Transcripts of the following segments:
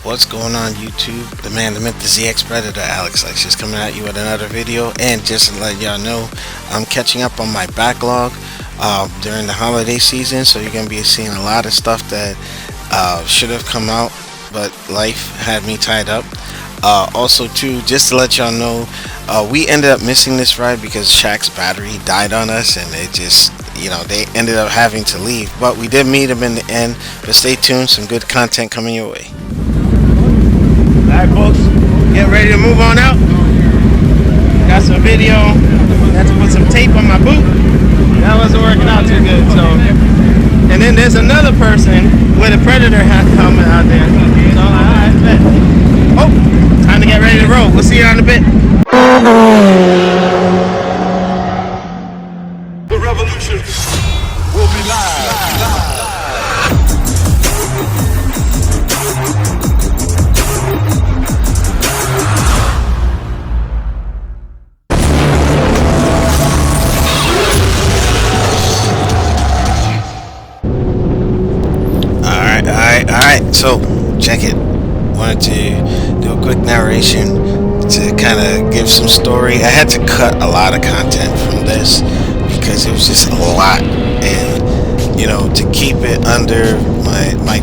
What's going on YouTube? The man, the myth, the ZX Predator, Alex Lex, just coming at you with another video. And just to let y'all know, I'm catching up on my backlog during the holiday season, so you're gonna be seeing a lot of stuff that should have come out, but life had me tied up. Also too, just to let y'all know, we ended up missing this ride because Shaq's battery died on us, and it just, you know, they ended up having to leave. But we did meet him in the end. But stay tuned, some good content coming your way. Alright folks, get ready to move on out. Got some video. Had to put some tape on my boot. That wasn't working out too good. So, and then there's another person with a Predator hat helmet out there. So alright, bet. Oh, time to get ready to roll. We'll see you on a bit. The revolution will be live. Alright, so check it. Wanted to do a quick narration to kind of give some story. I had to cut a lot of content from this because it was just a lot, and you know, to keep it under my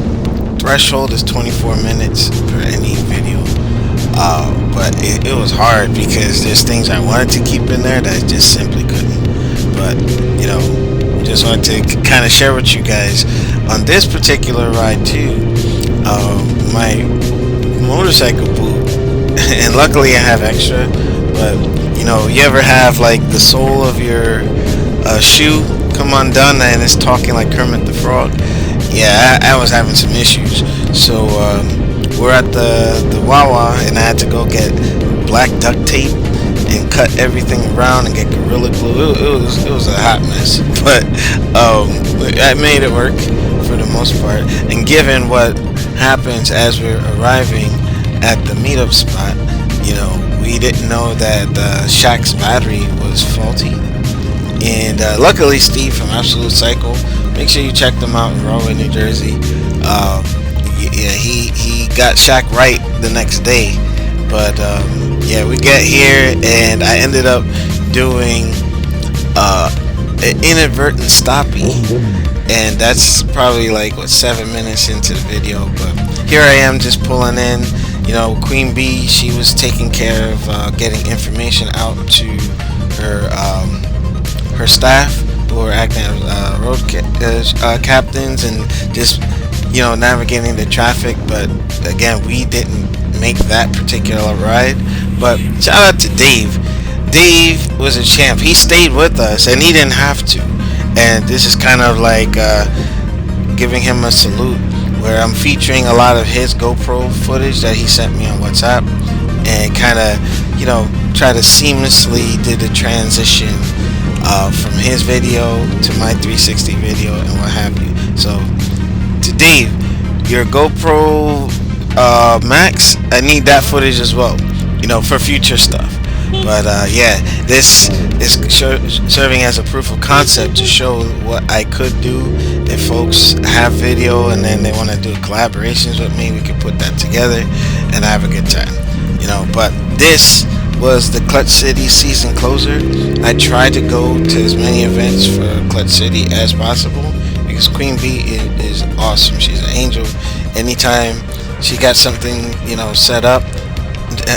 threshold is 24 minutes for any video, but it was hard because there's things I wanted to keep in there that I just simply couldn't. But you know, just wanted to kind of share with you guys on this particular ride too. My motorcycle boot, and luckily I have extra, but you know, you ever have like the sole of your shoe come undone and it's talking like Kermit the Frog? Yeah, I was having some issues. So we're at the Wawa, and I had to go get black duct tape and cut everything around and get Gorilla Glue. It was a hot mess, but I made it work for the most part. And given what happens as we're arriving at the meetup spot, you know, we didn't know that Shaq's battery was faulty. And luckily Steve from Absolute Cycle, make sure you check them out in Rahway, New Jersey. Yeah, he got Shaq right the next day. But yeah, we get here and I ended up doing an inadvertent stoppie, and that's probably like what, 7 minutes into the video. But here I am just pulling in. You know, Queen Bee, she was taking care of getting information out to her staff who were acting as road captains, and just, you know, navigating the traffic. But again, we didn't make that particular ride. But shout out to Dave. Dave was a champ. He stayed with us and he didn't have to. And this is kind of like giving him a salute, where I'm featuring a lot of his GoPro footage that he sent me on WhatsApp, and kind of, you know, try to seamlessly do the transition from his video to my 360 video and what have you. So to Dave, your GoPro Max, I need that footage as well, you know, for future stuff. But yeah, this is serving as a proof of concept to show what I could do. If folks have video and then they want to do collaborations with me, we can put that together and have a good time, you know. But this was the Clutch City season closer. I tried to go to as many events for Clutch City as possible because Queen Bee is awesome. She's an angel. Anytime she got something, you know, set up,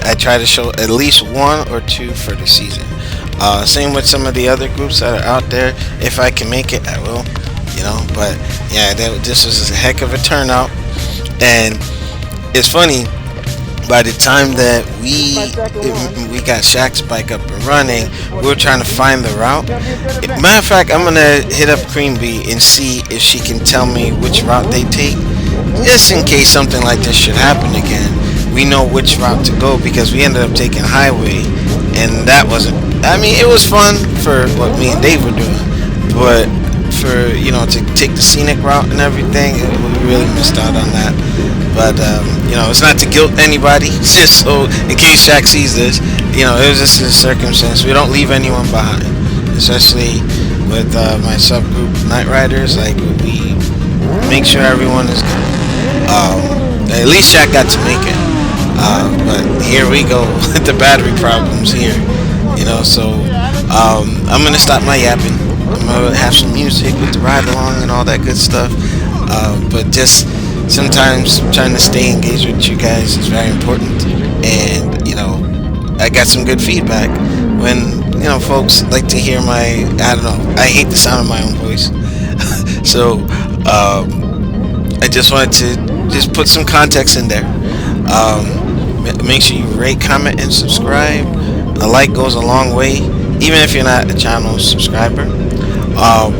I try to show at least one or two for the season. Same with some of the other groups that are out there. If I can make it, I will, you know. But yeah, this was a heck of a turnout. And it's funny, by the time that we got Shaq's bike up and running, we were trying to find the route. Matter of fact, I'm gonna hit up Queen Bee and see if she can tell me which route they take, just in case something like this should happen again. We know which route to go, because we ended up taking highway, and that wasn't, I mean, it was fun for what me and Dave were doing, but for, you know, to take the scenic route and everything, we really missed out on that. But you know, it's not to guilt anybody, it's just so in case Shaq sees this, you know, it was just a circumstance. We don't leave anyone behind, especially with my subgroup Night Riders. Like, we make sure everyone is good. At least Shaq got to make it. But here we go with the battery problems here. So I'm gonna stop my yapping. I'm gonna have some music with the ride along and all that good stuff. But just sometimes trying to stay engaged with you guys is very important. And I got some good feedback when folks like to hear my, I don't know, I hate the sound of my own voice. So I just wanted to just put some context in there. Make sure you rate, comment, and subscribe. A like goes a long way, even if you're not a channel subscriber.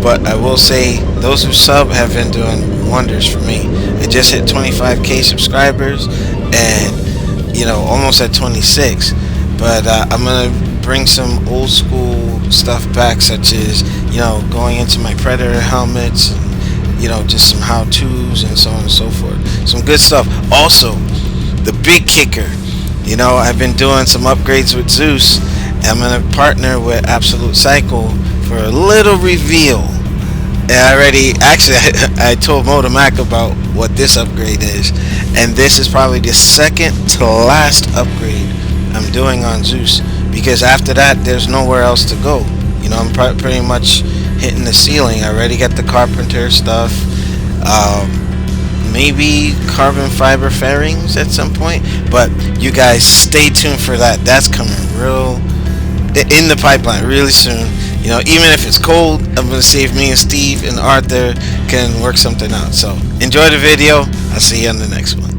But I will say those who sub have been doing wonders for me. I just hit 25k subscribers, and almost at 26. But I'm gonna bring some old school stuff back, such as going into my Predator helmets, and just some how-tos and so on and so forth. Some good stuff. Also, the big kicker. I've been doing some upgrades with Zeus. I'm gonna partner with Absolute Cycle for a little reveal. And I told Moda Mac about what this upgrade is, and this is probably the second to last upgrade I'm doing on Zeus, because after that there's nowhere else to go. I'm pretty much hitting the ceiling. I already got the carpenter stuff, maybe carbon fiber fairings at some point, but you guys stay tuned for that. That's coming real in the pipeline really soon. Even if it's cold, I'm gonna see if me and Steve and Arthur can work something out. So enjoy the video. I'll see you on the next one.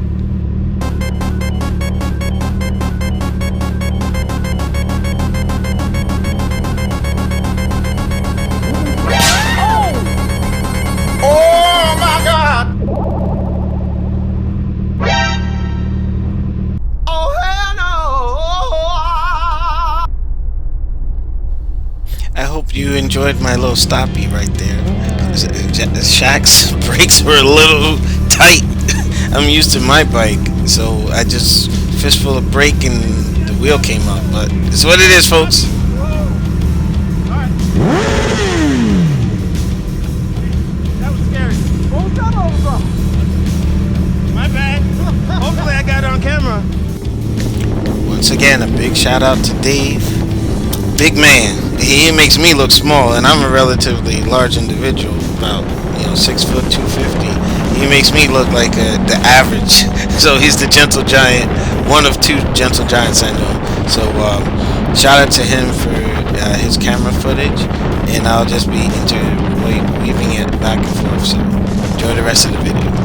Oh my God! Oh hell no! I hope you enjoyed my little stoppie right there. Shaq's brakes were a little tight. I'm used to my bike, so I just fistful of brake and the wheel came up. But it's what it is, folks. That was scary. What was that all about? My bad. Hopefully I got it on camera. Once again, a big shout out to Dave. Big man. He makes me look small, and I'm a relatively large individual, about 6 foot 250. He makes me look like the average. So he's the gentle giant, one of two gentle giants I know. So shout out to him for his camera footage, and I'll just be weaving it back and forth. So enjoy the rest of the video.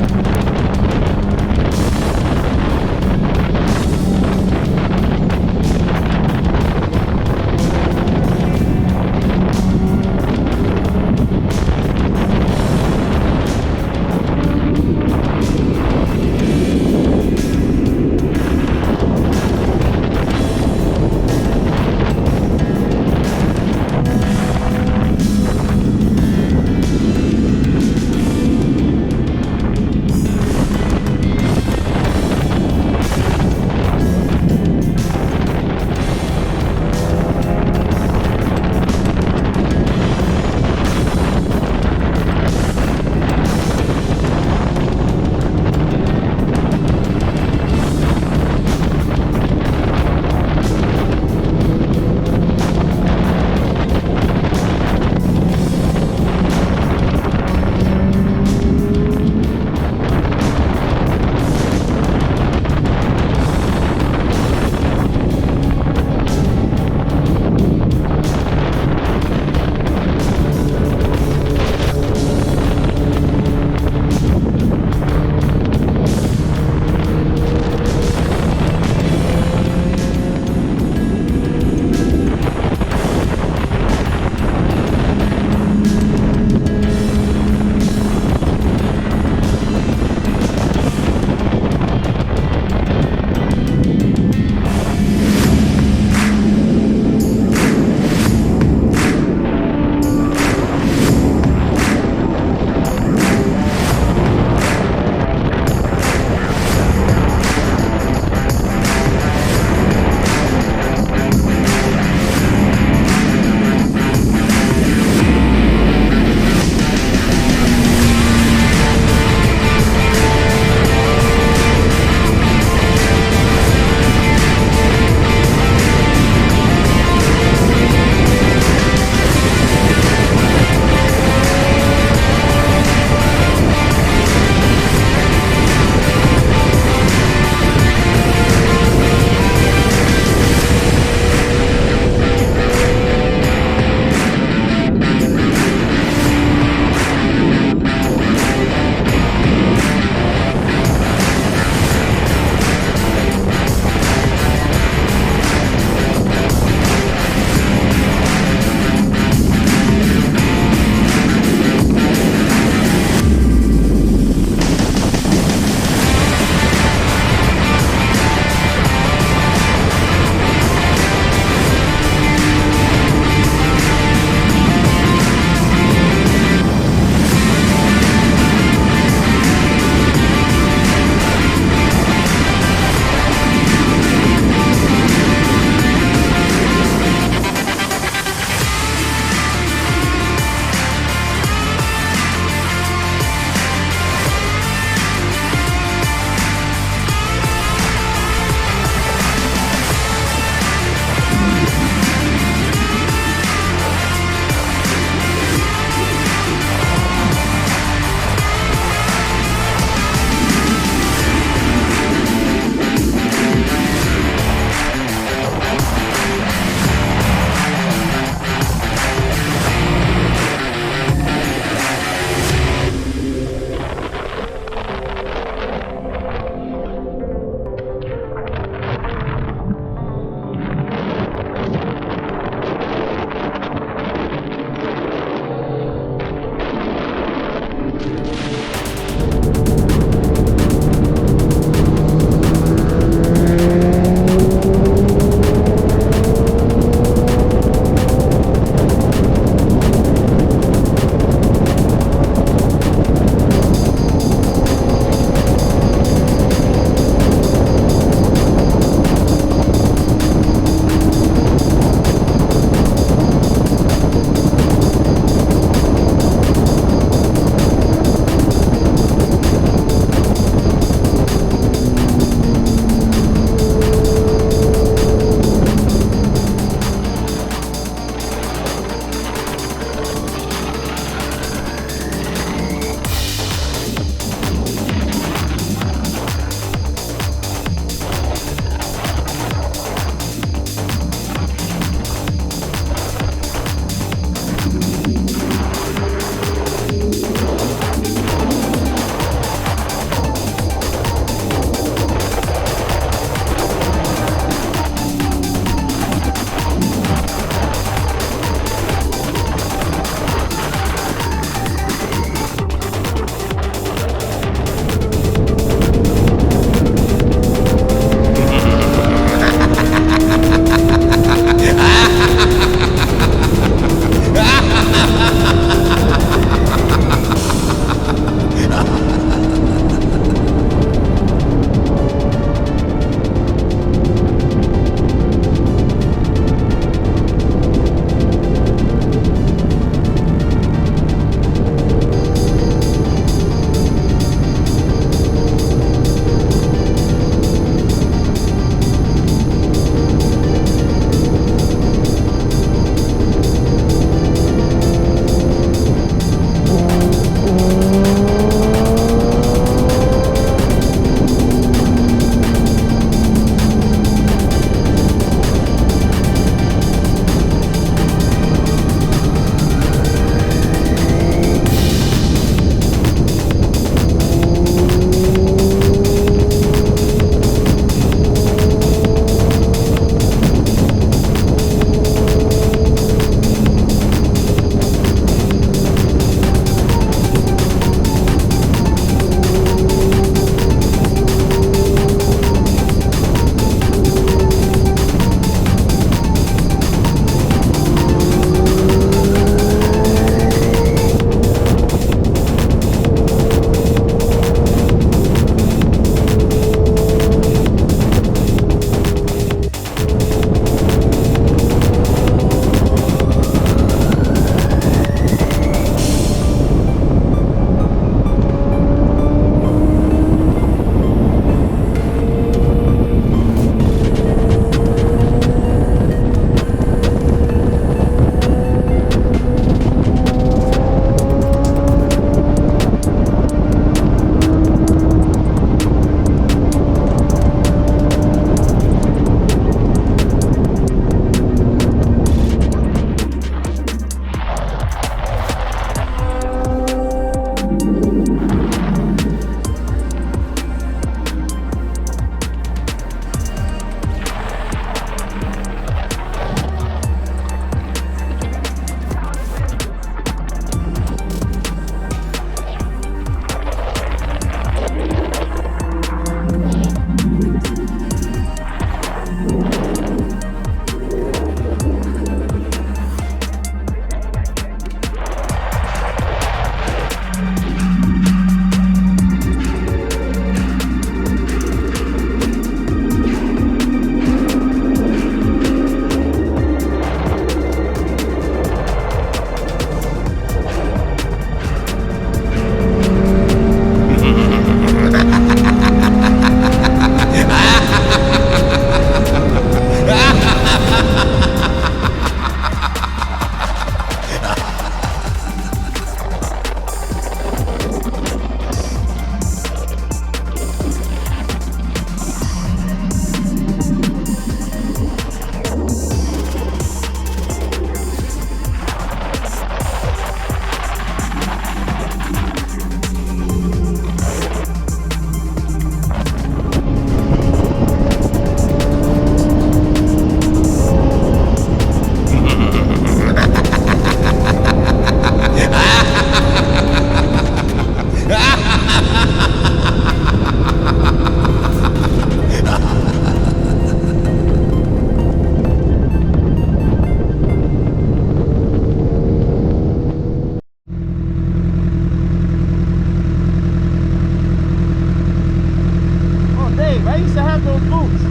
I used to have those boots.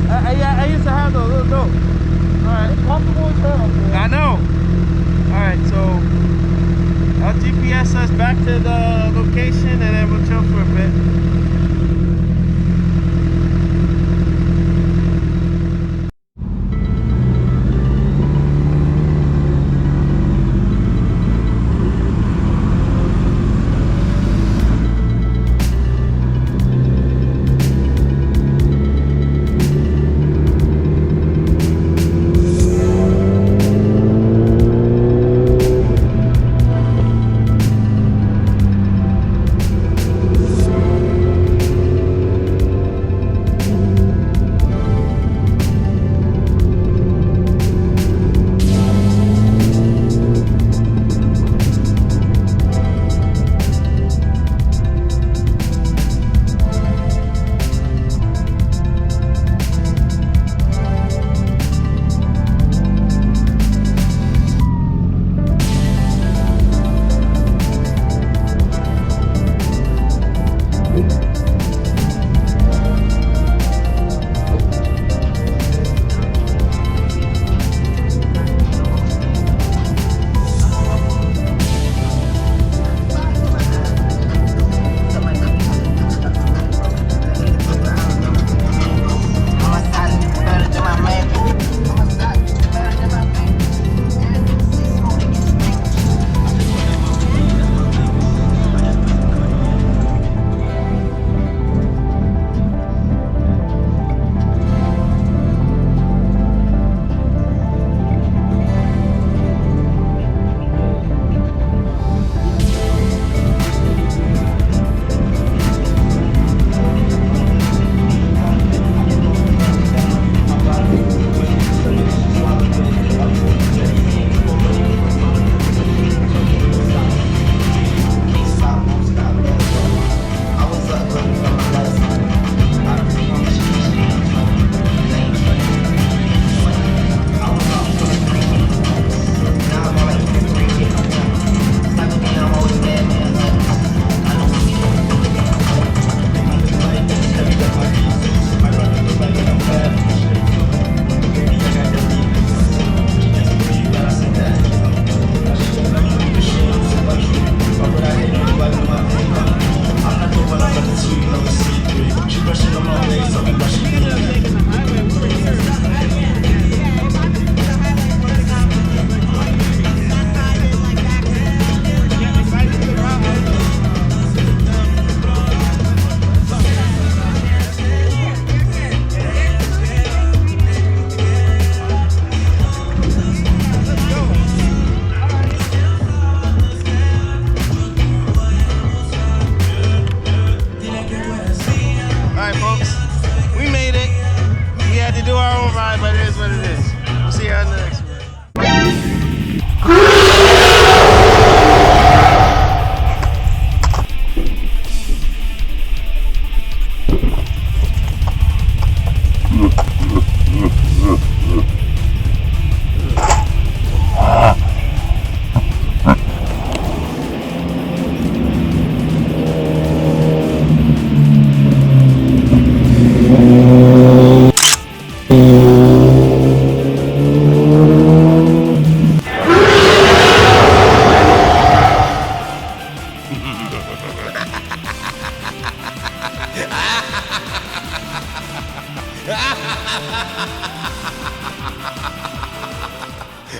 I used to have those. Little dope. Alright. Comfortable as hell, man. I know. Alright, so I'll GPS us back to the location and then we'll chill for a bit.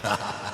Ha ha ha ha!